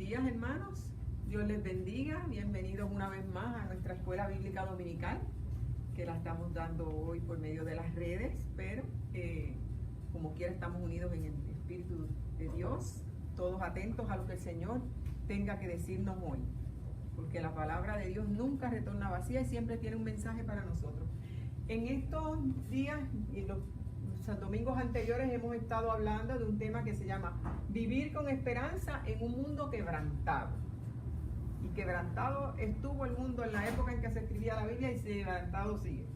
días, hermanos. Dios les bendiga. Bienvenidos una vez más a nuestra escuela bíblica dominical, que la estamos dando hoy por medio de las redes, pero como quiera estamos unidos en el Espíritu de Dios, todos atentos a lo que el Señor tenga que decirnos hoy, porque la palabra de Dios nunca retorna vacía y siempre tiene un mensaje para nosotros. En estos días y los domingos anteriores hemos estado hablando de un tema que se llama vivir con esperanza en un mundo quebrantado. Y quebrantado estuvo el mundo en la época en que se escribía la Biblia y quebrantado sigue.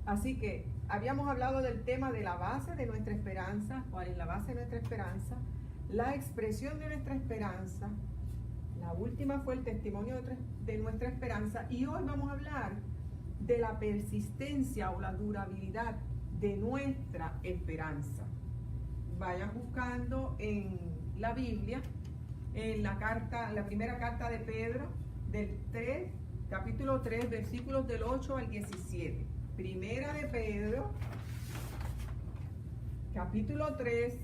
Así que habíamos hablado del tema de la base de nuestra esperanza, cuál es la base de nuestra esperanza, la expresión de nuestra esperanza, la última fue el testimonio de nuestra esperanza, y hoy vamos a hablar de la persistencia o la durabilidad de nuestra esperanza. Vayan buscando en la Biblia, en la primera carta de Pedro, capítulo 3, versículos del 8 al 17. Primera de Pedro, capítulo 3,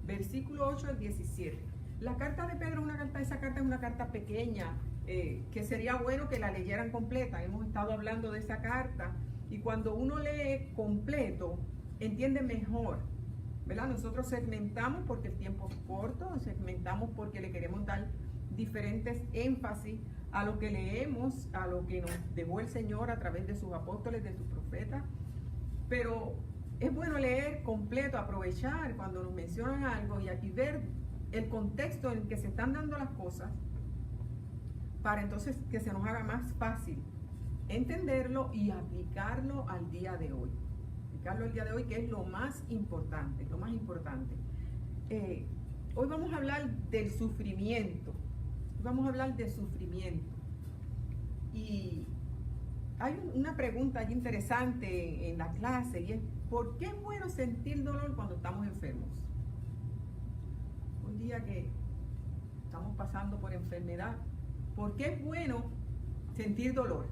versículo 8 al 17. La carta de Pedro esa carta es una carta pequeña, que sería bueno que la leyeran completa. Hemos estado hablando de esa carta, y cuando uno lee completo, entiende mejor, ¿verdad? Nosotros segmentamos porque el tiempo es corto, segmentamos porque le queremos dar diferentes énfasis a lo que leemos, a lo que nos dejó el Señor a través de sus apóstoles, de sus profetas. Pero es bueno leer completo, aprovechar cuando nos mencionan algo y aquí ver el contexto en que se están dando las cosas, para entonces que se nos haga más fácil entenderlo y aplicarlo al día de hoy. Aplicarlo al día de hoy, que es lo más importante, lo más importante. Hoy vamos a hablar del sufrimiento. Vamos a hablar de sufrimiento. Y hay una pregunta allí interesante en la clase, y es: ¿por qué es bueno sentir dolor cuando estamos enfermos? Un día que estamos pasando por enfermedad, ¿por qué es bueno sentir dolor?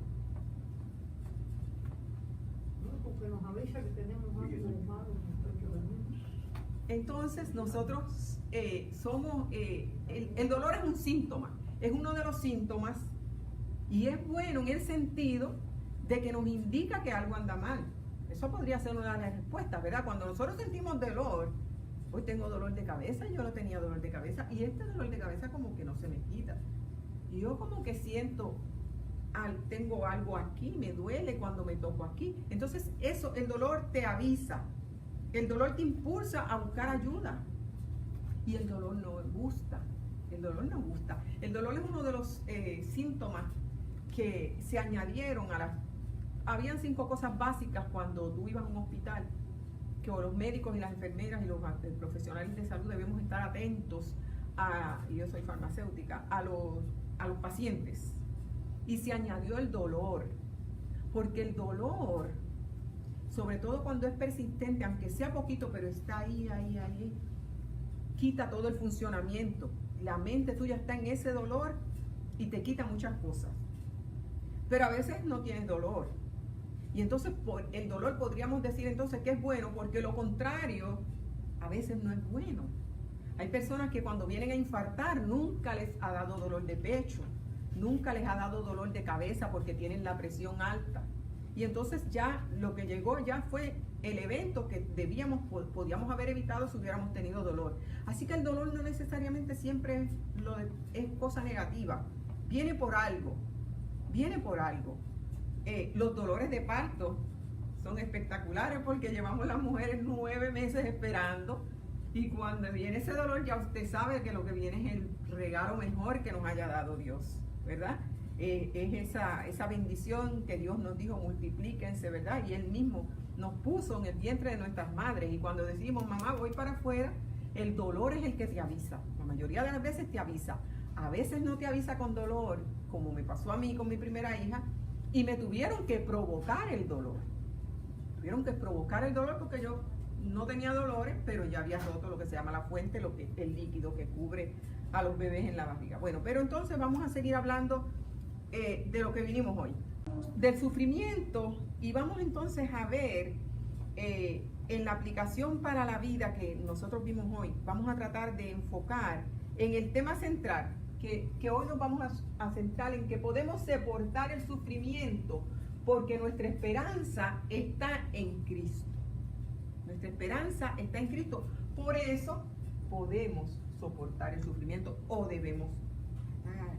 Porque nos avisa que tenemos algo malo. Entonces nosotros somos, el dolor es un síntoma, es uno de los síntomas, y es bueno en el sentido de que nos indica que algo anda mal. Eso podría ser una de las respuestas, ¿verdad? Cuando nosotros sentimos dolor, hoy tengo dolor de cabeza, yo no tenía dolor de cabeza, y este dolor de cabeza como que no se me quita. Y yo como que siento, tengo algo aquí, me duele cuando me toco aquí. Entonces eso, el dolor te avisa, el dolor te impulsa a buscar ayuda. Y el dolor no gusta, el dolor no gusta. El dolor es uno de los síntomas que se añadieron habían 5 cosas básicas cuando tú ibas a un hospital, que los médicos y las enfermeras y los profesionales de salud debemos estar atentos y yo soy farmacéutica, a los pacientes. Y se añadió el dolor, porque el dolor, sobre todo cuando es persistente, aunque sea poquito, pero está ahí, quita todo el funcionamiento. La mente tuya está en ese dolor y te quita muchas cosas. Pero a veces no tienes dolor. Y entonces por el dolor podríamos decir entonces que es bueno, porque lo contrario a veces no es bueno. Hay personas que cuando vienen a infartar nunca les ha dado dolor de pecho, nunca les ha dado dolor de cabeza porque tienen la presión alta. Y entonces ya lo que llegó ya fue el evento que podíamos haber evitado si hubiéramos tenido dolor. Así que el dolor no necesariamente siempre es cosa negativa. Viene por algo, viene por algo. Los dolores de parto son espectaculares porque llevamos las mujeres 9 meses esperando, y cuando viene ese dolor ya usted sabe que lo que viene es el regalo mejor que nos haya dado Dios, ¿verdad? Es esa bendición que Dios nos dijo: multiplíquense, ¿verdad? Y Él mismo nos puso en el vientre de nuestras madres, y cuando decimos mamá voy para afuera, el dolor es el que te avisa. La mayoría de las veces te avisa. A veces no te avisa con dolor, como me pasó a mí con mi primera hija, y me tuvieron que provocar el dolor. Tuvieron que provocar el dolor porque yo no tenía dolores, pero ya había roto lo que se llama la fuente, el líquido que cubre a los bebés en la barriga. Bueno, pero entonces vamos a seguir hablando de lo que vinimos hoy, del sufrimiento, y vamos entonces a ver en la aplicación para la vida que nosotros vimos hoy. Vamos a tratar de enfocar en el tema central, que hoy nos vamos a centrar en que podemos soportar el sufrimiento porque nuestra esperanza está en Cristo. Nuestra esperanza está en Cristo. Por eso podemos soportar el sufrimiento o debemos tratar,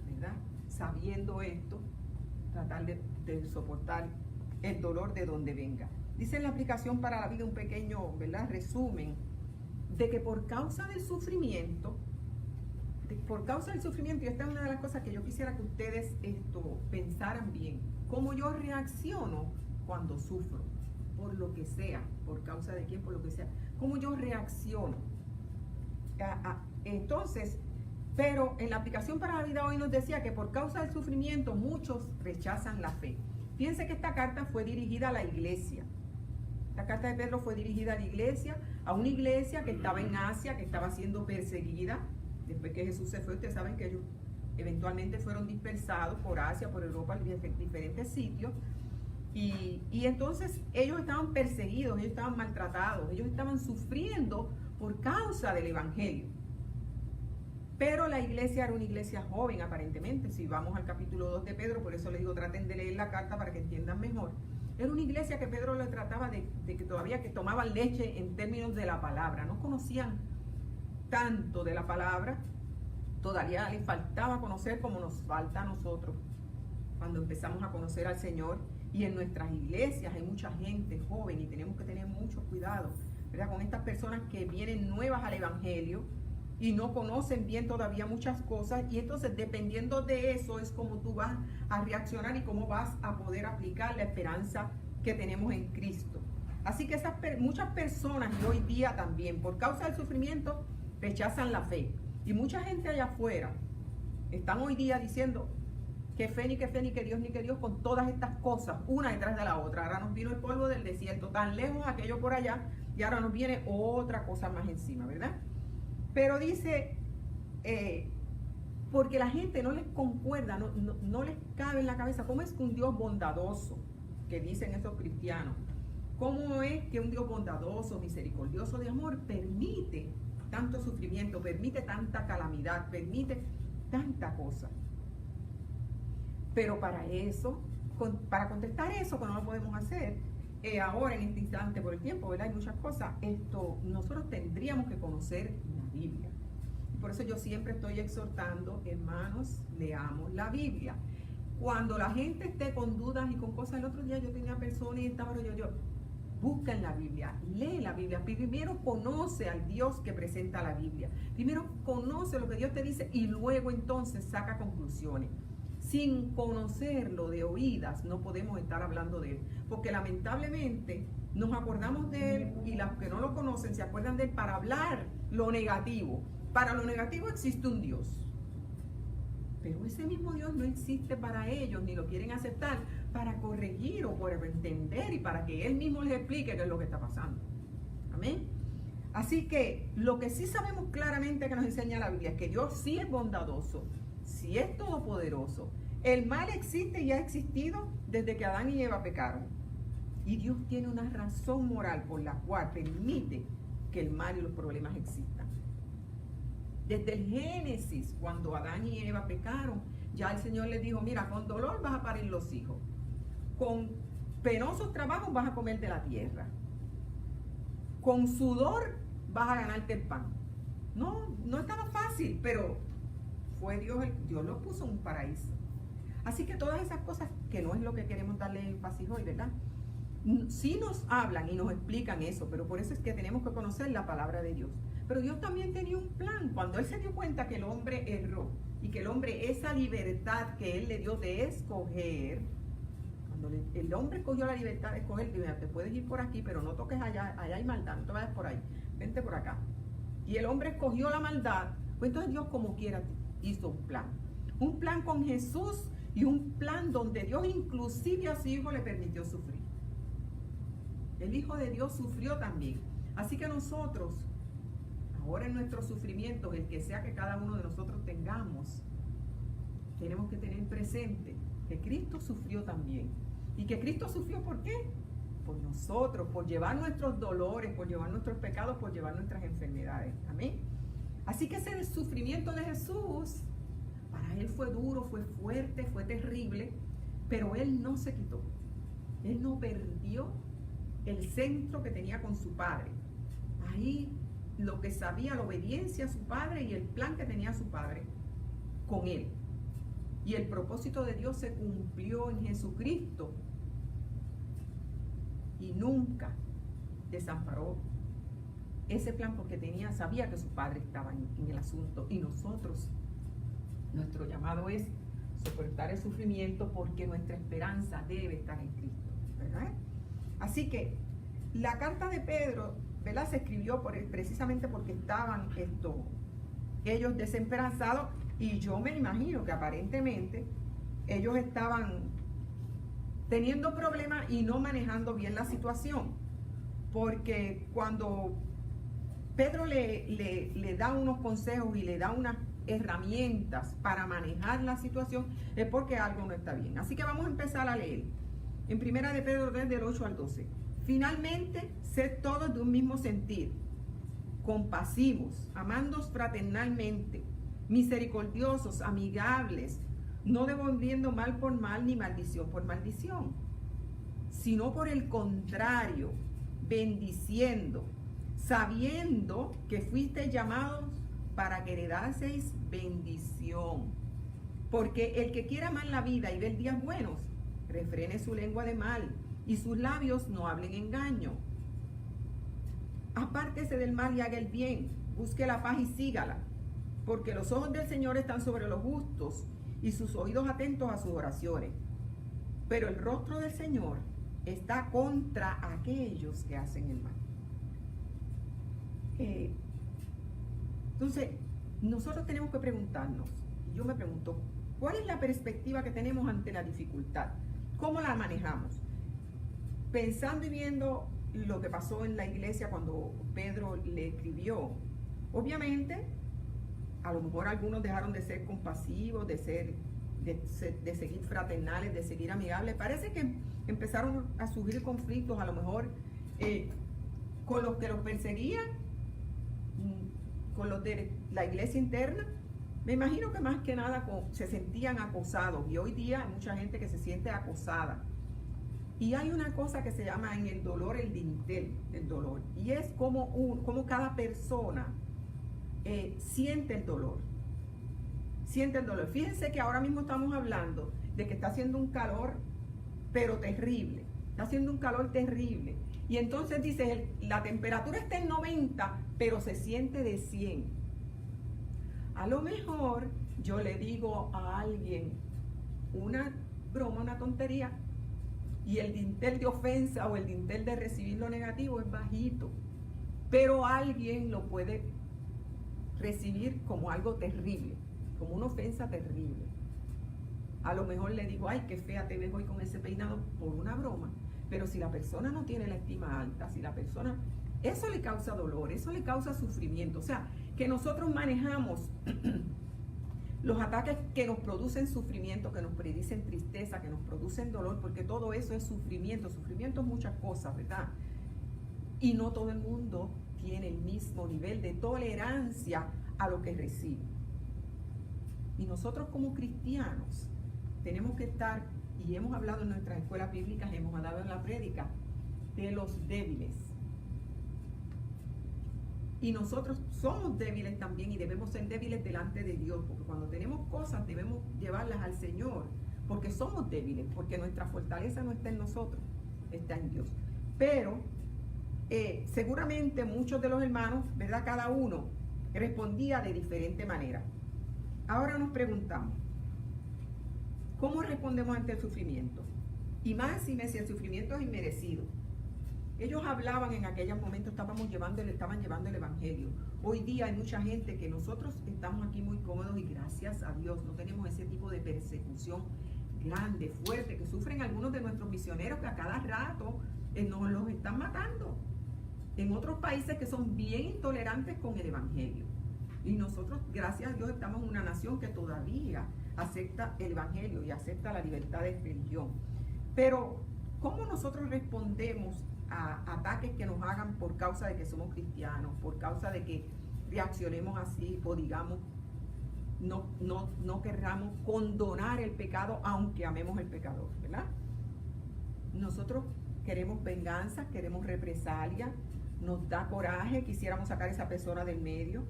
¿verdad? Sabiendo esto, tratar de soportar el dolor de donde venga. Dice en la aplicación para la vida un pequeño, ¿verdad?, resumen de que por causa del sufrimiento, y esta es una de las cosas que yo quisiera que ustedes pensaran bien, cómo yo reacciono cuando sufro, por lo que sea, por causa de quién, por lo que sea, cómo yo reacciono. Entonces, pero en la aplicación para la vida hoy nos decía que por causa del sufrimiento muchos rechazan la fe. Fíjense que esta carta fue dirigida a la iglesia. La carta de Pedro fue dirigida a la iglesia, a una iglesia que estaba en Asia, que estaba siendo perseguida. Después que Jesús se fue, ustedes saben que ellos eventualmente fueron dispersados por Asia, por Europa, en diferentes sitios. Y entonces ellos estaban perseguidos, ellos estaban maltratados, ellos estaban sufriendo por causa del evangelio. Pero la iglesia era una iglesia joven aparentemente. Si vamos al capítulo 2 de Pedro, por eso les digo, traten de leer la carta para que entiendan mejor. Era una iglesia que Pedro le trataba de que todavía que tomaban leche en términos de la palabra. No conocían tanto de la palabra, todavía les faltaba conocer como nos falta a nosotros cuando empezamos a conocer al Señor. Y en nuestras iglesias hay mucha gente joven y tenemos que tener mucho cuidado, ¿verdad?, con estas personas que vienen nuevas al evangelio y no conocen bien todavía muchas cosas, y entonces dependiendo de eso es como tú vas a reaccionar y cómo vas a poder aplicar la esperanza que tenemos en Cristo. Así que muchas personas, y hoy día también, por causa del sufrimiento, rechazan la fe. Y mucha gente allá afuera están hoy día diciendo que fe, ni que Dios, ni que Dios, con todas estas cosas, una detrás de la otra. Ahora nos vino el polvo del desierto, tan lejos aquello por allá, y ahora nos viene otra cosa más encima, ¿verdad? Pero dice, porque la gente no les concuerda, no les cabe en la cabeza cómo es que un Dios bondadoso, que dicen esos cristianos, cómo es que un Dios bondadoso, misericordioso, de amor, permite tanto sufrimiento, permite tanta calamidad, permite tanta cosa. Pero para eso, para contestar eso, que no lo podemos hacer ahora en este instante por el tiempo, ¿verdad? Hay muchas cosas. Nosotros tendríamos que conocer la Biblia. Y por eso yo siempre estoy exhortando, hermanos, leamos la Biblia. Cuando la gente esté con dudas y con cosas, el otro día yo tenía personas y estaba yo busca en la Biblia, lee la Biblia. Primero conoce al Dios que presenta la Biblia. Primero conoce lo que Dios te dice y luego entonces saca conclusiones. Sin conocerlo de oídas no podemos estar hablando de él, porque lamentablemente nos acordamos de él y los que no lo conocen se acuerdan de él para hablar lo negativo. Para lo negativo existe un Dios, pero ese mismo Dios no existe para ellos, ni lo quieren aceptar para corregir o para entender y para que él mismo les explique qué es lo que está pasando. Amén. Así que lo que sí sabemos claramente que nos enseña la Biblia es que Dios sí es bondadoso, sí es todopoderoso. El mal existe y ha existido desde que Adán y Eva pecaron. Y Dios tiene una razón moral por la cual permite que el mal y los problemas existan. Desde el Génesis, cuando Adán y Eva pecaron, ya el Señor les dijo, mira, con dolor vas a parir los hijos. Con penosos trabajos vas a comer de la tierra. Con sudor vas a ganarte el pan. No estaba fácil, pero fue Dios lo puso en un paraíso. Así que todas esas cosas, que no es lo que queremos darle énfasis hoy, ¿verdad? Sí nos hablan y nos explican eso, pero por eso es que tenemos que conocer la palabra de Dios. Pero Dios también tenía un plan. Cuando Él se dio cuenta que el hombre erró y que el hombre, esa libertad que Él le dio de escoger, cuando el hombre cogió la libertad de escoger, mira, te puedes ir por aquí, pero no toques allá hay maldad, no te vayas por ahí, vente por acá. Y el hombre escogió la maldad, pues entonces Dios como quiera hizo un plan con Jesús y un plan donde Dios inclusive a su hijo le permitió sufrir. El Hijo de Dios sufrió también. Así que nosotros, ahora en nuestros sufrimientos, el que sea que cada uno de nosotros tengamos, tenemos que tener presente que Cristo sufrió también. ¿Y que Cristo sufrió por qué? Por nosotros, por llevar nuestros dolores, por llevar nuestros pecados, por llevar nuestras enfermedades. Amén. Así que ese sufrimiento de Jesús fue duro, fue fuerte, fue terrible, pero él no se quitó. Él no perdió el centro que tenía con su padre. Ahí lo que sabía, la obediencia a su padre y el plan que tenía su padre con él. Y el propósito de Dios se cumplió en Jesucristo. Y nunca desamparó ese plan porque sabía que su padre estaba en el asunto. Y nosotros, nuestro llamado es soportar el sufrimiento porque nuestra esperanza debe estar en Cristo, ¿verdad? Así que la carta de Pedro, ¿verdad?, se escribió precisamente porque estaban ellos desesperanzados, y yo me imagino que aparentemente ellos estaban teniendo problemas y no manejando bien la situación, porque cuando Pedro le da unos consejos y le da unas herramientas para manejar la situación, es porque algo no está bien. Así que vamos a empezar a leer en Primera de Pedro 3, del 8 al 12. Finalmente, sed todos de un mismo sentir, compasivos, amándoos fraternalmente, misericordiosos, amigables, no devolviendo mal por mal ni maldición por maldición, sino por el contrario, bendiciendo, sabiendo que fuisteis llamados para que heredaseis bendición. Porque el que quiera amar la vida y ver días buenos, refrene su lengua de mal y sus labios no hablen engaño. Apártese del mal y haga el bien, busque la paz y sígala, porque los ojos del Señor están sobre los justos y sus oídos atentos a sus oraciones. Pero el rostro del Señor está contra aquellos que hacen el mal. Entonces, nosotros tenemos que preguntarnos, y yo me pregunto, ¿cuál es la perspectiva que tenemos ante la dificultad? ¿Cómo la manejamos? Pensando y viendo lo que pasó en la iglesia cuando Pedro le escribió, obviamente, a lo mejor algunos dejaron de ser compasivos, de seguir fraternales, de seguir amigables. Parece que empezaron a surgir conflictos, a lo mejor con los que los perseguían, con los de la iglesia interna. Me imagino que más que nada se sentían acosados, y hoy día hay mucha gente que se siente acosada. Y hay una cosa que se llama en el dolor el dintel del dolor, y es como cada persona siente el dolor. Siente el dolor. Fíjense que ahora mismo estamos hablando de que está haciendo un calor, pero terrible. Está haciendo un calor terrible. Y entonces dice, la temperatura está en 90, pero se siente de 100. A lo mejor yo le digo a alguien una broma, una tontería, y el dintel de ofensa o el dintel de recibir lo negativo es bajito, pero alguien lo puede recibir como algo terrible, como una ofensa terrible. A lo mejor le digo, ay, qué fea te ves hoy con ese peinado, por una broma. Pero si la persona no tiene la estima alta, si la persona, eso le causa dolor, eso le causa sufrimiento. O sea, que nosotros manejamos los ataques que nos producen sufrimiento, que nos predicen tristeza, que nos producen dolor, porque todo eso es sufrimiento. Sufrimiento es muchas cosas, ¿verdad? Y no todo el mundo tiene el mismo nivel de tolerancia a lo que recibe. Y nosotros como cristianos tenemos que estar, y hemos hablado en nuestras escuelas bíblicas, hemos hablado en la prédica, de los débiles. Y nosotros somos débiles también, y debemos ser débiles delante de Dios, porque cuando tenemos cosas debemos llevarlas al Señor, porque somos débiles, porque nuestra fortaleza no está en nosotros, está en Dios. Pero seguramente muchos de los hermanos, ¿verdad?, cada uno respondía de diferente manera. Ahora nos preguntamos, ¿cómo respondemos ante el sufrimiento? Y más si el sufrimiento es inmerecido. Ellos hablaban en aquellos momentos, estaban llevando el evangelio. Hoy día hay mucha gente que nosotros estamos aquí muy cómodos y gracias a Dios no tenemos ese tipo de persecución grande, fuerte, que sufren algunos de nuestros misioneros que a cada rato nos los están matando. En otros países que son bien intolerantes con el evangelio. Y nosotros, gracias a Dios, estamos en una nación que todavía acepta el evangelio y acepta la libertad de religión. Pero, ¿cómo nosotros respondemos a ataques que nos hagan por causa de que somos cristianos, por causa de que reaccionemos así o digamos no querramos condonar el pecado, aunque amemos el pecador, ¿verdad? Nosotros queremos venganza, queremos represalia, nos da coraje, quisiéramos sacar a esa persona del medio.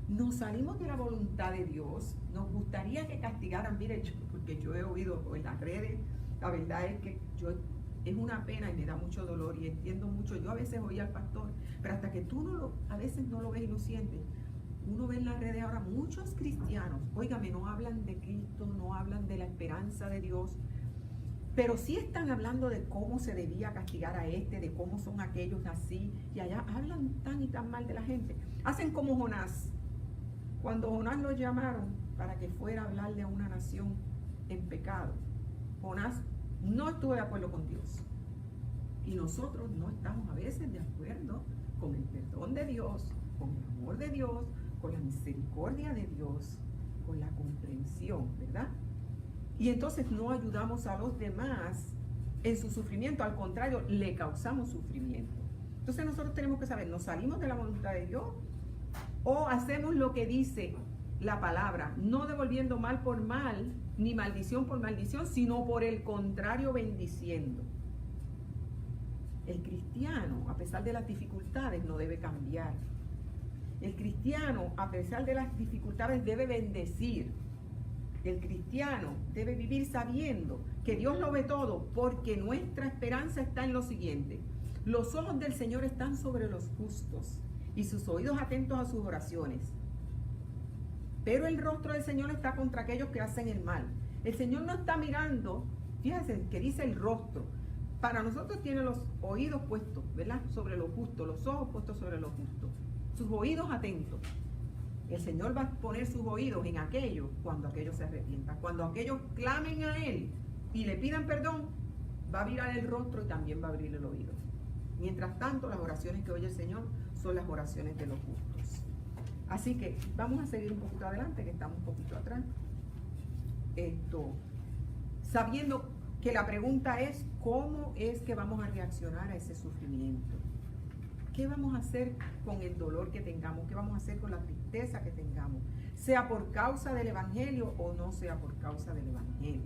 Nos salimos de la voluntad de Dios, nos gustaría que castigaran, mire, porque yo he oído en las redes, la verdad es que es una pena y me da mucho dolor y entiendo mucho. Yo a veces oí al pastor, pero hasta que tú a veces no lo ves y lo sientes. Uno ve en las redes ahora muchos cristianos, óigame, no hablan de Cristo, no hablan de la esperanza de Dios, pero sí están hablando de cómo se debía castigar a de cómo son aquellos así, y allá hablan tan y tan mal de la gente. Hacen como Jonás. Cuando Jonás lo llamaron para que fuera a hablarle a una nación en pecado, Jonás no estuvo de acuerdo con Dios. Y nosotros no estamos a veces de acuerdo con el perdón de Dios, con el amor de Dios, con la misericordia de Dios, con la comprensión, ¿verdad? Y entonces no ayudamos a los demás en su sufrimiento, al contrario, le causamos sufrimiento. Entonces nosotros tenemos que saber, ¿nos salimos de la voluntad de Dios o hacemos lo que dice la palabra, no devolviendo mal por mal, ni maldición por maldición, sino por el contrario bendiciendo? El cristiano, a pesar de las dificultades, no debe cambiar. El cristiano, a pesar de las dificultades, debe bendecir. El cristiano debe vivir sabiendo que Dios lo ve todo, porque nuestra esperanza está en lo siguiente: los ojos del Señor están sobre los justos y sus oídos atentos a sus oraciones. Pero el rostro del Señor está contra aquellos que hacen el mal. El Señor no está mirando, fíjense que dice el rostro. Para nosotros tiene los oídos puestos, ¿verdad?, sobre los justos, los ojos puestos sobre los justos, sus oídos atentos. El Señor va a poner sus oídos en aquellos cuando aquellos se arrepientan. Cuando aquellos clamen a Él y le pidan perdón, va a virar el rostro y también va a abrir el oído. Mientras tanto, las oraciones que oye el Señor son las oraciones de los justos. Así que vamos a seguir un poquito adelante, que estamos un poquito atrás. Sabiendo que la pregunta es, ¿cómo es que vamos a reaccionar a ese sufrimiento? ¿Qué vamos a hacer con el dolor que tengamos? ¿Qué vamos a hacer con la tristeza que tengamos? Sea por causa del Evangelio o no sea por causa del Evangelio,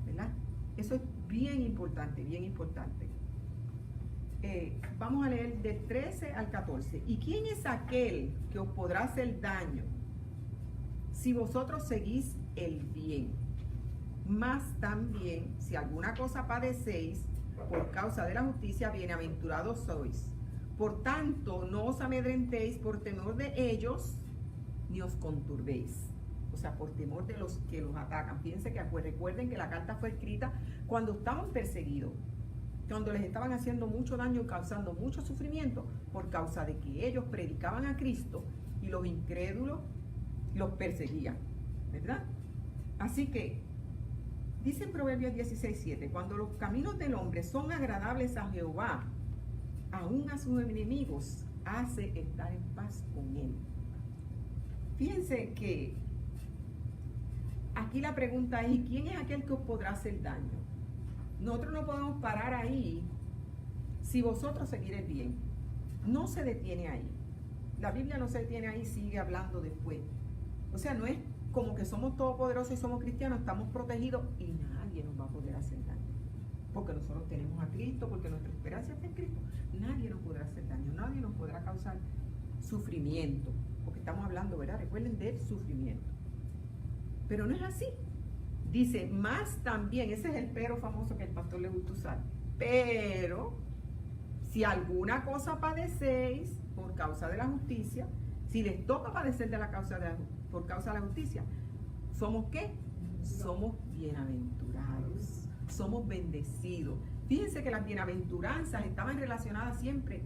¿verdad? Eso es bien importante, bien importante. Vamos a leer del 13 al 14. ¿Y quién es aquel que os podrá hacer daño si vosotros seguís el bien? Más también, si alguna cosa padecéis por causa de la justicia, bienaventurados sois. Por tanto, no os amedrentéis por temor de ellos, ni os conturbéis. O sea, por temor de los que los atacan. Fíjense que recuerden que la carta fue escrita cuando estaban perseguidos, cuando les estaban haciendo mucho daño y causando mucho sufrimiento por causa de que ellos predicaban a Cristo y los incrédulos los perseguían, ¿verdad? Así que, dice en Proverbios 16:7, cuando los caminos del hombre son agradables a Jehová, aún a sus enemigos hace estar en paz con él. Fíjense que aquí la pregunta es, ¿y quién es aquel que os podrá hacer daño? Nosotros no podemos parar ahí si vosotros seguiréis bien. No se detiene ahí. La Biblia no se detiene ahí, sigue hablando después. O sea, no es como que somos todopoderosos y somos cristianos, estamos protegidos y nadie nos va a poder hacer daño. Porque nosotros tenemos a Cristo, porque nuestra esperanza está en Cristo. Nadie nos podrá hacer daño, nadie nos podrá causar sufrimiento. Porque estamos hablando, ¿verdad? Recuerden, del sufrimiento. Pero no es así. Dice, más también, ese es el pero famoso que el pastor le gusta usar. Pero, si alguna cosa padecéis por causa de la justicia, si les toca padecer por causa de la justicia, ¿somos qué? Somos bienaventurados, somos bendecidos. Fíjense que las bienaventuranzas estaban relacionadas siempre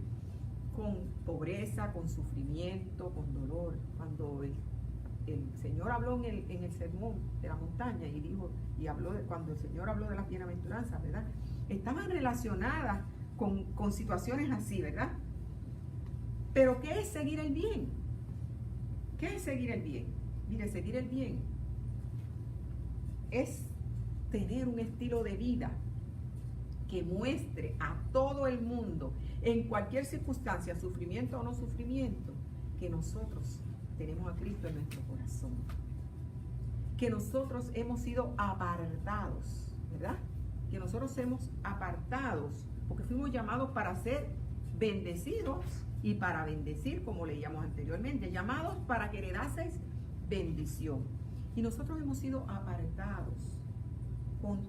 con pobreza, con sufrimiento, con dolor. Cuando el Señor habló en el sermón de la montaña y habló cuando el Señor habló de las bienaventuranzas, ¿verdad? Estaban relacionadas con situaciones así, ¿verdad? Pero ¿qué es seguir el bien? ¿Qué es seguir el bien? Mire, seguir el bien es tener un estilo de vida que muestre a todo el mundo, en cualquier circunstancia, sufrimiento o no sufrimiento, que nosotros tenemos a Cristo en nuestro corazón. que nosotros hemos sido apartados, ¿verdad? Que nosotros hemos apartados, porque fuimos llamados para ser bendecidos y para bendecir, como leíamos anteriormente, llamados para que heredaseis bendición. Y nosotros hemos sido apartados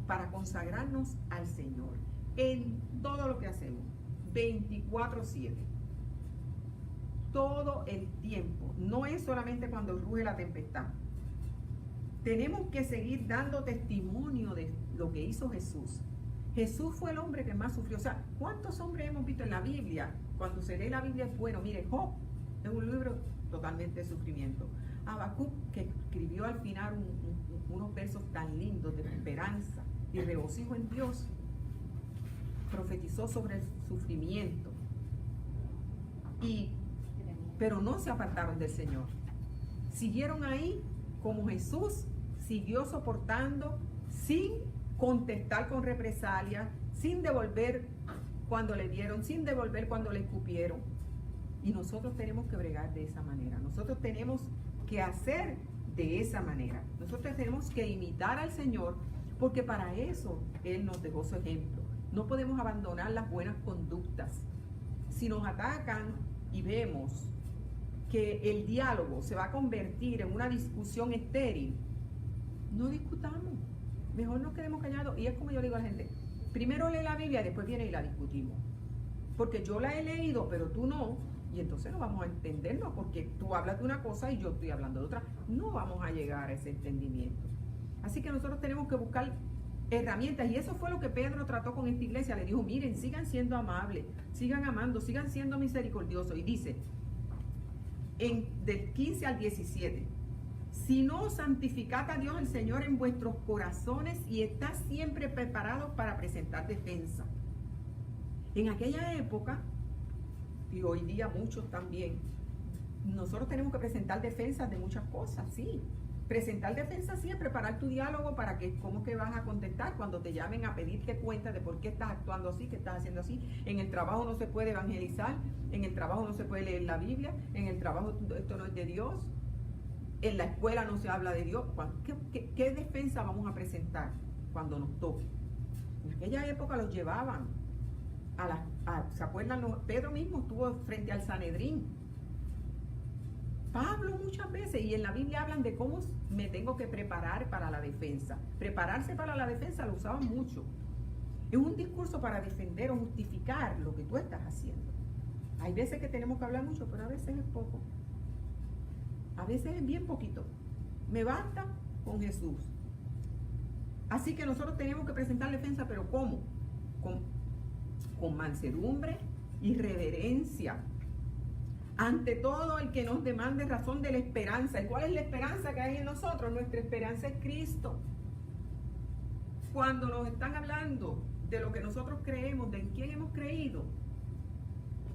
para consagrarnos al Señor en todo lo que hacemos, 24/7. Todo el tiempo, no es solamente cuando ruge la tempestad. Tenemos que seguir dando testimonio de lo que hizo Jesús. Jesús fue el hombre que más sufrió. O sea, ¿cuántos hombres hemos visto en la Biblia? Cuando se lee la Biblia es bueno. Mire, Job es un libro totalmente de sufrimiento. Habacuc, que escribió al final unos versos tan lindos de esperanza y regocijo en Dios, profetizó sobre el sufrimiento. Pero no se apartaron del Señor. Siguieron ahí como Jesús siguió soportando sin contestar con represalia, sin devolver cuando le dieron, sin devolver cuando le escupieron. Y nosotros tenemos que bregar de esa manera. Nosotros tenemos que hacer de esa manera. Nosotros tenemos que imitar al Señor, porque para eso Él nos dejó su ejemplo. No podemos abandonar las buenas conductas. Si nos atacan y vemos que el diálogo se va a convertir en una discusión estéril, no discutamos. Mejor nos quedemos callados. Y es como yo le digo a la gente, primero lee la Biblia y después viene y la discutimos. Porque yo la he leído, pero tú no. Y entonces no vamos a entendernos, porque tú hablas de una cosa y yo estoy hablando de otra. No vamos a llegar a ese entendimiento. Así que nosotros tenemos que buscar herramientas. Y eso fue lo que Pedro trató con esta iglesia. Le dijo, miren, sigan siendo amables, sigan amando, sigan siendo misericordiosos. Y dice, del 15 al 17, si no, santificad a Dios el Señor en vuestros corazones y estad siempre preparados para presentar defensa. En aquella época, y hoy día muchos también, nosotros tenemos que presentar defensas de muchas cosas, sí. Presentar defensa, sí, es preparar tu diálogo para que, cómo que vas a contestar cuando te llamen a pedirte cuenta de por qué estás actuando así, qué estás haciendo así. En el trabajo no se puede evangelizar, en el trabajo no se puede leer la Biblia, en el trabajo esto no es de Dios, en la escuela no se habla de Dios. ¿Qué defensa vamos a presentar cuando nos toque? En aquella época los llevaban ¿se acuerdan? Pedro mismo estuvo frente al Sanedrín. Pablo muchas veces, y en la Biblia hablan de cómo me tengo que preparar para la defensa. Prepararse para la defensa lo usaban mucho. Es un discurso para defender o justificar lo que tú estás haciendo. Hay veces que tenemos que hablar mucho, pero a veces es poco. A veces es bien poquito. Me basta con Jesús. Así que nosotros tenemos que presentar defensa, pero ¿cómo? Con mansedumbre y reverencia. Ante todo el que nos demande razón de la esperanza. ¿Y cuál es la esperanza que hay en nosotros? Nuestra esperanza es Cristo. Cuando nos están hablando de lo que nosotros creemos, de en quién hemos creído,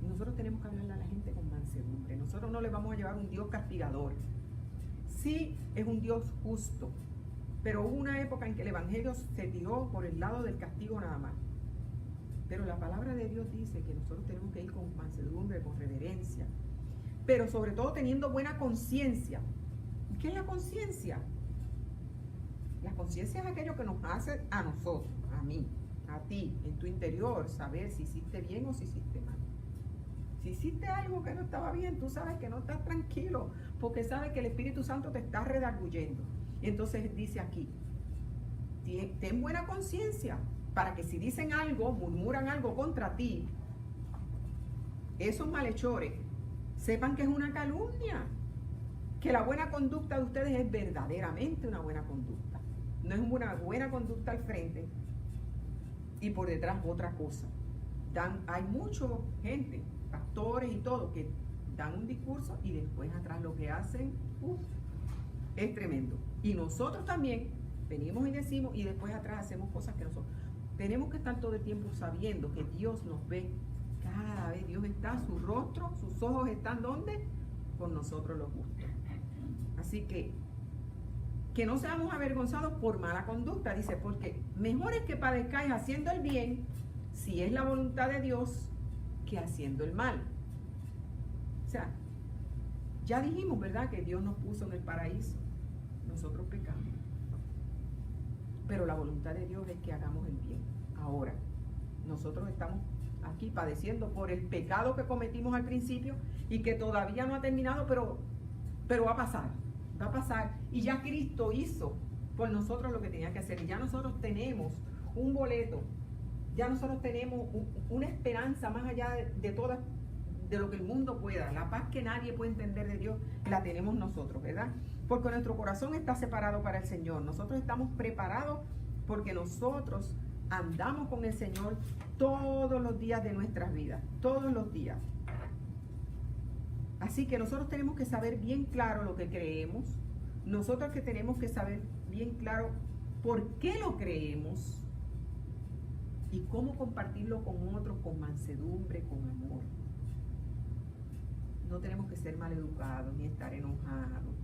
nosotros tenemos que hablarle a la gente con mansedumbre. Nosotros no le vamos a llevar un Dios castigador. Sí, es un Dios justo, pero hubo una época en que el evangelio se tiró por el lado del castigo nada más. Pero la palabra de Dios dice que nosotros tenemos que ir con mansedumbre, con reverencia, pero sobre todo teniendo buena conciencia. ¿Qué es la conciencia? La conciencia es aquello que nos hace a nosotros, a mí, a ti, en tu interior, saber si hiciste bien o si hiciste mal. Si hiciste algo que no estaba bien, tú sabes que no estás tranquilo, porque sabes que el Espíritu Santo te está redarguyendo. Y entonces dice aquí, ten buena conciencia, para que si dicen algo, murmuran algo contra ti, esos malhechores sepan que es una calumnia, que la buena conducta de ustedes es verdaderamente una buena conducta. No es una buena conducta al frente y por detrás otra cosa. Hay mucha gente, pastores y todo, que dan un discurso y después atrás lo que hacen es tremendo. Y nosotros también venimos y decimos y después atrás hacemos cosas que nosotros tenemos que estar todo el tiempo sabiendo que Dios nos ve. Cada vez Dios está, su rostro, sus ojos están ¿dónde? Con nosotros los justos. Así que no seamos avergonzados por mala conducta, dice, porque mejor es que padezcáis haciendo el bien, si es la voluntad de Dios, que haciendo el mal. O sea, ya dijimos, ¿verdad?, que Dios nos puso en el paraíso. Nosotros pecamos. pero la voluntad de Dios es que hagamos el bien. Ahora, nosotros estamos aquí padeciendo por el pecado que cometimos al principio y que todavía no ha terminado, pero va a pasar. Y ya Cristo hizo por nosotros lo que tenía que hacer. Y ya nosotros tenemos un boleto, ya nosotros tenemos una esperanza más allá de lo que el mundo pueda. La paz que nadie puede entender de Dios, la tenemos nosotros, ¿verdad? Porque nuestro corazón está separado para el Señor. Nosotros estamos preparados porque nosotros andamos con el Señor todos los días de nuestras vidas, todos los días. Así que nosotros tenemos que saber bien claro lo que creemos. Nosotros que tenemos que saber bien claro por qué lo creemos y cómo compartirlo con otros con mansedumbre, con amor. No tenemos que ser maleducados, ni estar enojados,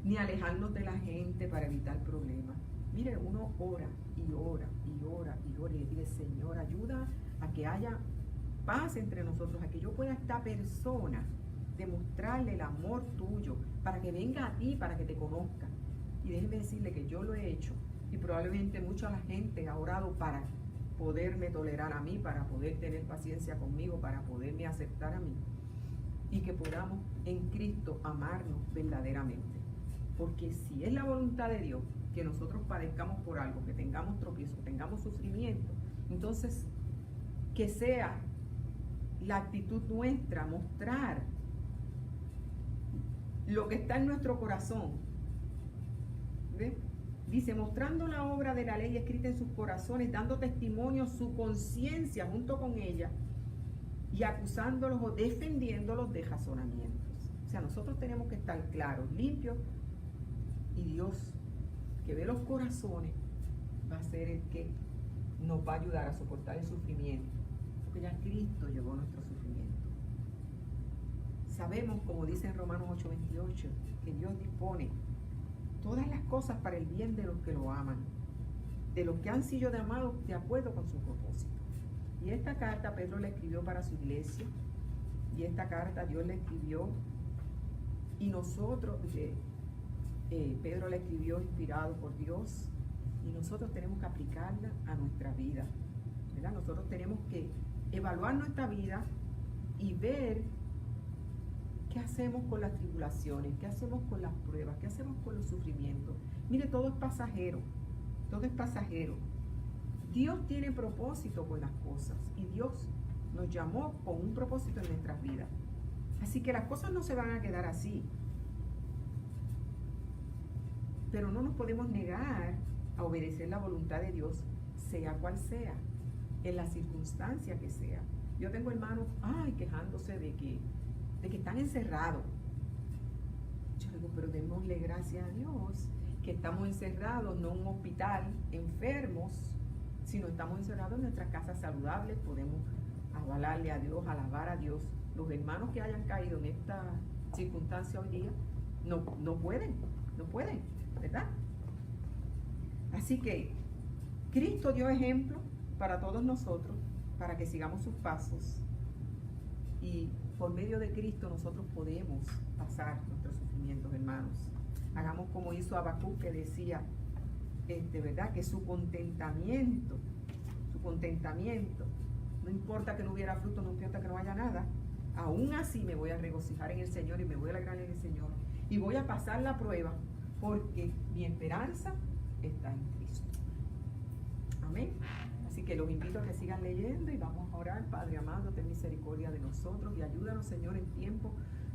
ni alejarnos de la gente para evitar problemas. Mire, uno ora y ora y ora y ora y le pide, Señor, ayuda a que haya paz entre nosotros, a que yo pueda a esta persona demostrarle el amor tuyo, para que venga a ti, para que te conozca. Y déjeme decirle que yo lo he hecho, y probablemente mucha la gente ha orado para poderme tolerar a mí, para poder tener paciencia conmigo, para poderme aceptar a mí, y que podamos en Cristo amarnos verdaderamente. Porque si es la voluntad de Dios que nosotros padezcamos por algo, que tengamos tropiezos, que tengamos sufrimiento, entonces que sea la actitud nuestra mostrar lo que está en nuestro corazón. ¿Ve? Dice, mostrando la obra de la ley escrita en sus corazones, dando testimonio su conciencia junto con ella y acusándolos o defendiéndolos de razonamientos. O sea, nosotros tenemos que estar claros, limpios, y Dios, que ve los corazones, va a ser el que nos va a ayudar a soportar el sufrimiento, porque ya Cristo llevó nuestro sufrimiento. Sabemos, como dice en Romanos 8:28, que Dios dispone todas las cosas para el bien de los que lo aman, de los que han sido llamados de acuerdo con su propósito. Y esta carta Pedro la escribió para su iglesia, y esta carta Dios la escribió, y nosotros, Pedro la escribió inspirado por Dios, y nosotros tenemos que aplicarla a nuestra vida, ¿verdad? Nosotros tenemos que evaluar nuestra vida y ver qué hacemos con las tribulaciones, qué hacemos con las pruebas, qué hacemos con los sufrimientos. Mire, todo es pasajero, todo es pasajero. Dios tiene propósito con las cosas, y Dios nos llamó con un propósito en nuestras vidas. Así que las cosas no se van a quedar así. Pero no nos podemos negar a obedecer la voluntad de Dios, sea cual sea, en la circunstancia que sea. Yo tengo hermanos, quejándose de que están encerrados. Yo digo, pero démosle gracias a Dios que estamos encerrados, no en un hospital, enfermos, sino estamos encerrados en nuestras casas saludables. Podemos avalarle a Dios, alabar a Dios. Los hermanos que hayan caído en esta circunstancia hoy día no pueden, ¿verdad? Así que Cristo dio ejemplo para todos nosotros, para que sigamos sus pasos, y por medio de Cristo nosotros podemos pasar nuestros sufrimientos, hermanos. Hagamos como hizo Habacuc, que decía, ¿verdad? Que su contentamiento, no importa que no hubiera fruto, no importa que no haya nada, aún así me voy a regocijar en el Señor y me voy a alegrar en el Señor y voy a pasar la prueba, porque mi esperanza está en Cristo. Amén. Así que los invito a que sigan leyendo y vamos a orar. Padre amado, ten misericordia de nosotros y ayúdanos, Señor, en tiempos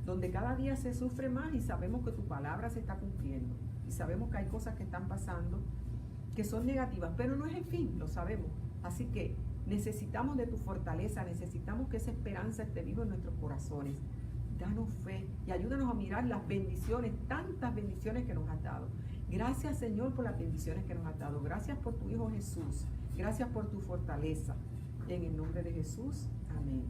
donde cada día se sufre más y sabemos que tu palabra se está cumpliendo y sabemos que hay cosas que están pasando que son negativas, pero no es el fin, lo sabemos. Así que necesitamos de tu fortaleza, necesitamos que esa esperanza esté viva en nuestros corazones. Danos fe y ayúdanos a mirar las bendiciones, tantas bendiciones que nos has dado. Gracias, Señor, por las bendiciones que nos has dado. Gracias por tu Hijo Jesús. Gracias por tu fortaleza. En el nombre de Jesús. Amén.